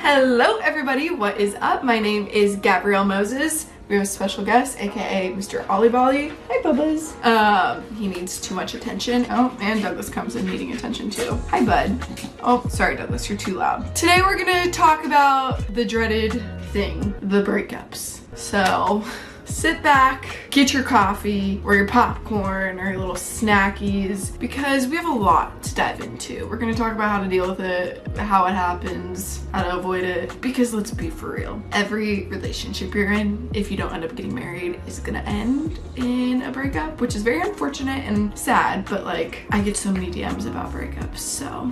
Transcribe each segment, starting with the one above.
Hello everybody, what is up? My name is Gabrielle Moses. We have a special guest, aka Mr. Ollie Bolly. Hi Bubbas. He needs too much attention. Oh, and Douglas comes in needing attention too. Hi bud. Oh, sorry Douglas, you're too loud. Today we're gonna talk about the dreaded thing, the breakups. So, sit back, get your coffee or your popcorn or your little snackies because we have a lot to dive into. We're gonna talk about how to deal with it, how it happens, how to avoid it, because let's be for real. Every relationship you're in, if you don't end up getting married, is gonna end in a breakup, which is very unfortunate and sad, but like, I get so many DMs about breakups, so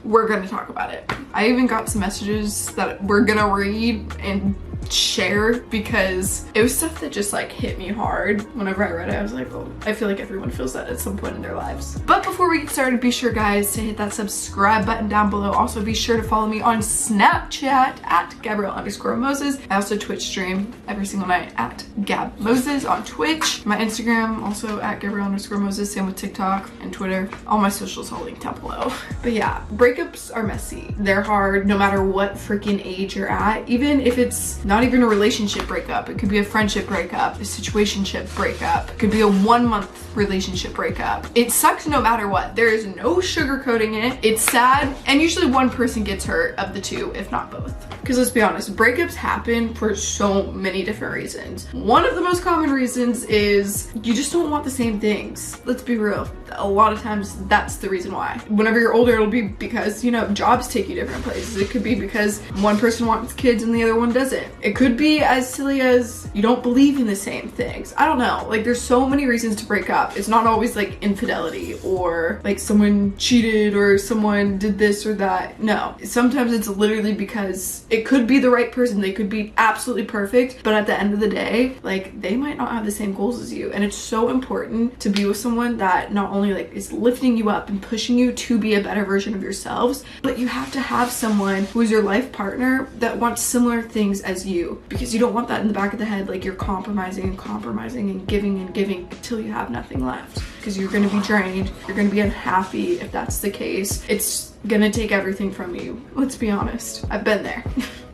we're gonna talk about it. I even got some messages that we're gonna read and share because it was stuff that just like hit me hard. Whenever I read it, I was like, oh, I feel like everyone feels that at some point in their lives. But before we get started, be sure guys to hit that subscribe button down below. Also be sure to follow me on Snapchat at Gabrielle_Moses. I also Twitch stream every single night at gabmbusiness on Twitch. My Instagram also at Gabrielle_Moses, same with TikTok and Twitter. All my socials all linked down below. But yeah, breakups are messy. They're hard no matter what freaking age you're at. Even if it's not even a relationship breakup, it could be a friendship breakup, a situationship breakup, it could be a 1 month relationship breakup. It sucks no matter what. There is no sugarcoating it. It's sad, and usually one person gets hurt of the two, if not both. Because let's be honest, breakups happen for so many different reasons. One of the most common reasons is you just don't want the same things. Let's be real. A lot of times that's the reason why. Whenever you're older, it'll be because, you know, jobs take you different places. It could be because one person wants kids and the other one doesn't. It could be as silly as you don't believe in the same things. I don't know. Like, there's so many reasons to break up. It's not always like infidelity or like someone cheated or someone did this or that. No. Sometimes it's literally because it could be the right person. They could be absolutely perfect, but at the end of the day, like, they might not have the same goals as you. And it's so important to be with someone that not only like is lifting you up and pushing you to be a better version of yourselves, but you have to have someone who is your life partner that wants similar things as you, because you don't want that in the back of the head, like you're compromising and compromising and giving until you have nothing left, because you're going to be drained, you're going to be unhappy if that's the case. It's gonna take everything from you. Let's be honest, I've been there.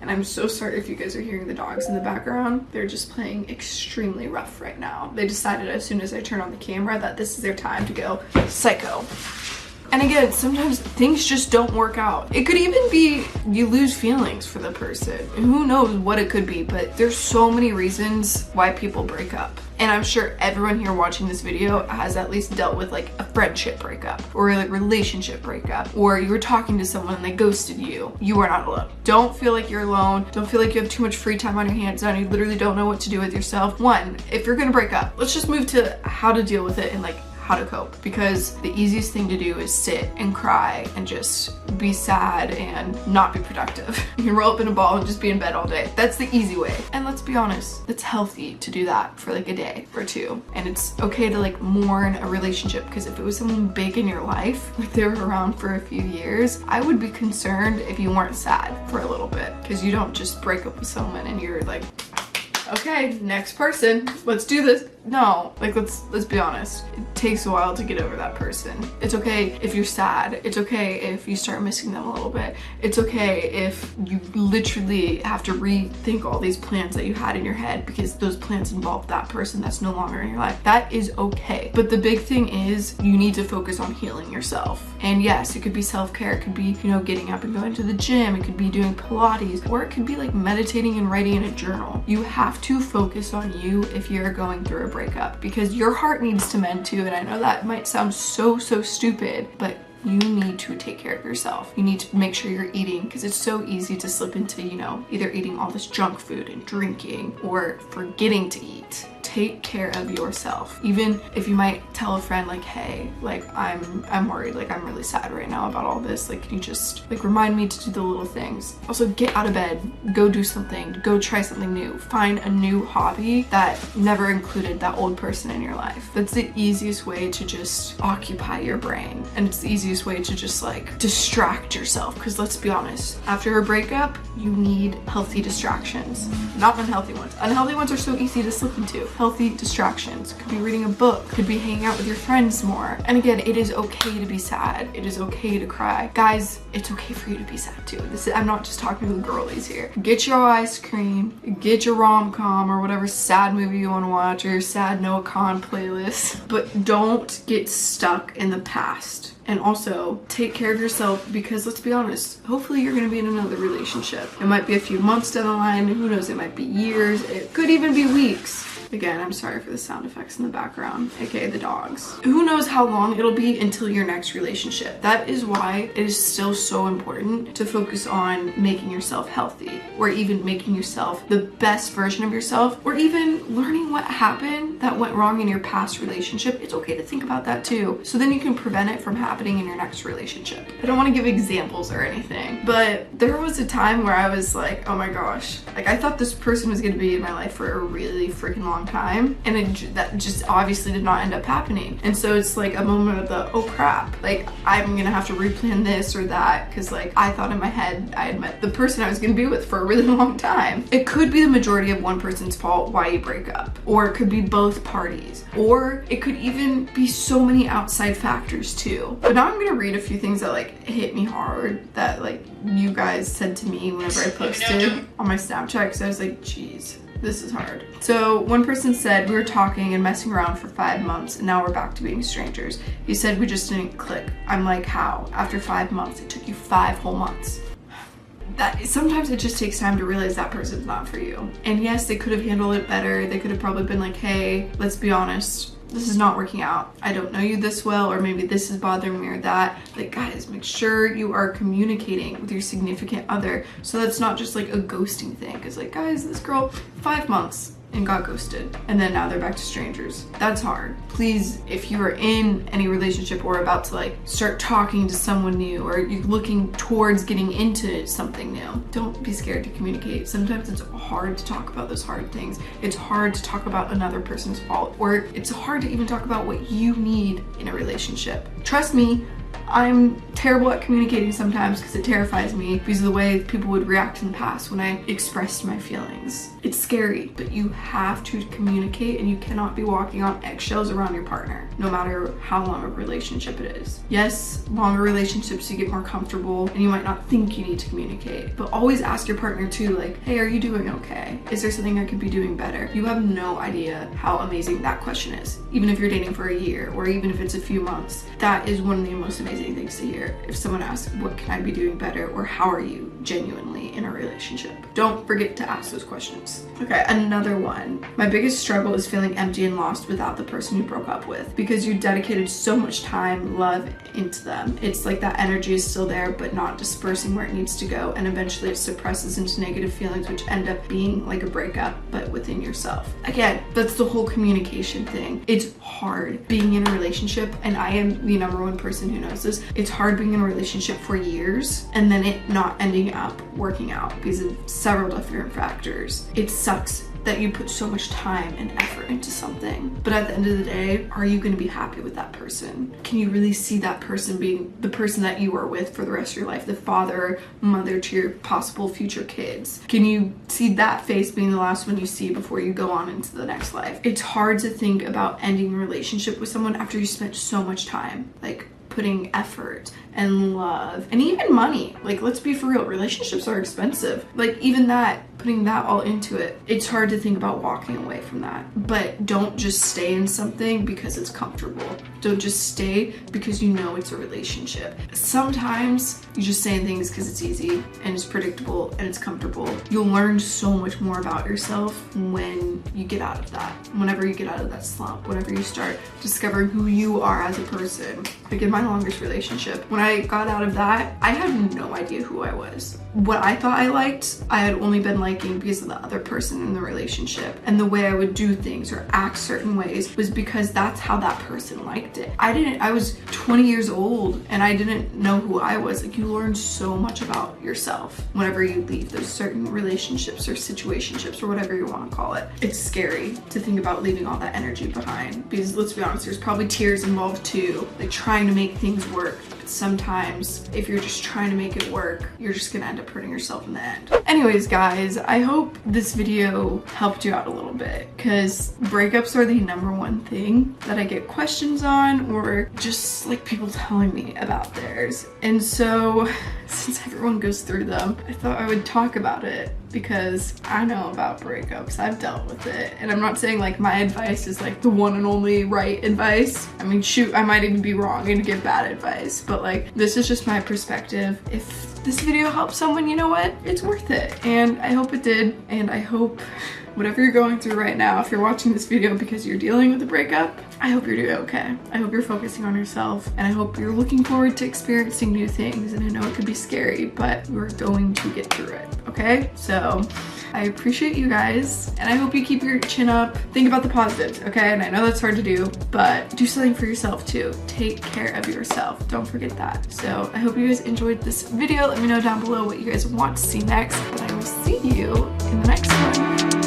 And I'm so sorry if you guys are hearing the dogs in the background. They're just playing extremely rough right now. They decided as soon as I turn on the camera that this is their time to go psycho. And again, sometimes things just don't work out. It could even be you lose feelings for the person. And who knows what it could be, but there's so many reasons why people break up. And I'm sure everyone here watching this video has at least dealt with like a friendship breakup or a like relationship breakup, or you were talking to someone and they ghosted you. You are not alone. Don't feel like you're alone. Don't feel like you have too much free time on your hands and you literally don't know what to do with yourself. One, if you're gonna break up, let's just move to how to deal with it and like how to cope, because the easiest thing to do is sit and cry and just be sad and not be productive. You can roll up in a ball and just be in bed all day. That's the easy way. And let's be honest, it's healthy to do that for like a day or two. And it's okay to like mourn a relationship, because if it was someone big in your life, like they were around for a few years, I would be concerned if you weren't sad for a little bit, because you don't just break up with someone and you're like, okay, next person, let's do this. No, like let's be honest. It takes a while to get over that person. It's okay if you're sad. It's okay if you start missing them a little bit. It's okay if you literally have to rethink all these plans that you had in your head because those plans involve that person that's no longer in your life. That is okay. But the big thing is you need to focus on healing yourself. And yes, it could be self-care. It could be, you know, getting up and going to the gym. It could be doing Pilates, or it could be like meditating and writing in a journal. You have to focus on you if you're going through a breakup, because your heart needs to mend too. And I know that might sound so stupid, but you need to take care of yourself. You need to make sure you're eating, because it's so easy to slip into, you know, either eating all this junk food and drinking or forgetting to eat. Take care of yourself. Even if you might tell a friend like, hey, like I'm worried, like I'm really sad right now about all this, like can you just like remind me to do the little things. Also get out of bed, go do something, go try something new, find a new hobby that never included that old person in your life. That's the easiest way to just occupy your brain, and it's the easiest easiest way to just like distract yourself, because let's be honest, after a breakup, you need healthy distractions, not unhealthy ones. Unhealthy ones are so easy to slip into. Healthy distractions could be reading a book, could be hanging out with your friends more. And again, it is okay to be sad. It is okay to cry. Guys, it's okay for you to be sad too. I'm not just talking to the girlies here. Get your ice cream, get your rom-com or whatever sad movie you want to watch, or your sad Noah Khan playlist, but don't get stuck in the past. And also take care of yourself, because let's be honest, hopefully you're going to be in another relationship. It might be a few months down the line, who knows, it might be years, it could even be weeks. Again, I'm sorry for the sound effects in the background, aka the dogs. Who knows how long it'll be until your next relationship. That is why it is still so important to focus on making yourself healthy, or even making yourself the best version of yourself, or even learning what happened that went wrong in your past relationship. It's okay to think about that too, so then you can prevent it from happening in your next relationship. I don't want to give examples or anything, but there was a time where I was like, oh my gosh, like I thought this person was going to be in my life for a really freaking long time, and that just obviously did not end up happening. And so it's like a moment of the, oh crap, like I'm gonna have to replan this or that, because like I thought in my head I had met the person I was gonna be with for a really long time. It could be the majority of one person's fault why you break up, or it could be both parties, or it could even be so many outside factors too. But now I'm gonna read a few things that like hit me hard, that like you guys said to me whenever I posted on my Snapchat, because I was like, geez, this is hard. So one person said, we were talking and messing around for 5 months, and now we're back to being strangers. He said we just didn't click. I'm like, how? After 5 months, it took you 5 whole months. That sometimes it just takes time to realize that person's not for you. And yes, they could have handled it better. They could have probably been like, hey, let's be honest, this is not working out. I don't know you this well, or maybe this is bothering me or that. Like, guys, make sure you are communicating with your significant other, so that's not just like a ghosting thing. Because like, guys, this girl, 5 months and got ghosted, and then now they're back to strangers. That's hard. Please, if you are in any relationship or about to like start talking to someone new, or you're looking towards getting into something new, don't be scared to communicate. Sometimes it's hard to talk about those hard things. It's hard to talk about another person's fault, or it's hard to even talk about what you need in a relationship. Trust me, I'm terrible at communicating sometimes, because it terrifies me because of the way people would react in the past when I expressed my feelings. It's scary, but you have to communicate, and you cannot be walking on eggshells around your partner, no matter how long a relationship it is. Yes, longer relationships you get more comfortable and you might not think you need to communicate, but always ask your partner too, like, hey, are you doing okay? Is there something I could be doing better? You have no idea how amazing that question is. Even if you're dating for a year, or even if it's a few months, that is one of the most amazing things to hear. If someone asks, what can I be doing better, or how are you genuinely in a relationship? Don't forget to ask those questions. Okay, another one. My biggest struggle is feeling empty and lost without the person you broke up with, because you dedicated so much time, love into them. It's like that energy is still there, but not dispersing where it needs to go, and eventually it suppresses into negative feelings, which end up being like a breakup, but within yourself. Again, that's the whole communication thing. It's hard being in a relationship, and I am the #1 person who knows this. It's hard being in a relationship for years and then it not ending up working out because of several different factors. It sucks that you put so much time and effort into something, but at the end of the day, are you going to be happy with that person? Can you really see that person being the person that you are with for the rest of your life, the father, mother to your possible future kids? Can you see that face being the last one you see before you go on into the next life? It's hard to think about ending a relationship with someone after you spent so much time, like putting effort and love and even money. Like, let's be for real, relationships are expensive. Like, even that, putting that all into it, it's hard to think about walking away from that. But don't just stay in something because it's comfortable. Don't just stay because you know it's a relationship. Sometimes you just stay in things because it's easy and it's predictable and it's comfortable. You'll learn so much more about yourself when you get out of that. Whenever you get out of that slump, whenever you start discovering who you are as a person. Like in my longest relationship, when I got out of that, I had no idea who I was. What I thought I liked, I had only been liking because of the other person in the relationship, and the way I would do things or act certain ways was because that's how that person liked it. I was 20 years old and I didn't know who I was. Like, you learn so much about yourself whenever you leave those certain relationships or situationships or whatever you want to call it. It's scary to think about leaving all that energy behind, because let's be honest, there's probably tears involved too, like trying to make things work. sometimes if you're just trying to make it work, you're just gonna end up hurting yourself in the end. Anyways, guys, I hope this video helped you out a little bit, because breakups are the #1 thing that I get questions on, or just like people telling me about theirs. And so since everyone goes through them, I thought I would talk about it, because I know about breakups. I've dealt with it. And I'm not saying like my advice is like the one and only right advice. I mean, shoot, I might even be wrong and give bad advice, but like, this is just my perspective. If this video helps someone, you know what? It's worth it. And I hope it did. And I hope whatever you're going through right now, if you're watching this video because you're dealing with a breakup, I hope you're doing okay. I hope you're focusing on yourself, and I hope you're looking forward to experiencing new things. And I know it could be scary, but we're going to get through it, okay? So I appreciate you guys, and I hope you keep your chin up. Think about the positives, okay? And I know that's hard to do, but do something for yourself too. Take care of yourself. Don't forget that. So I hope you guys enjoyed this video. Let me know down below what you guys want to see next, but I will see you in the next one.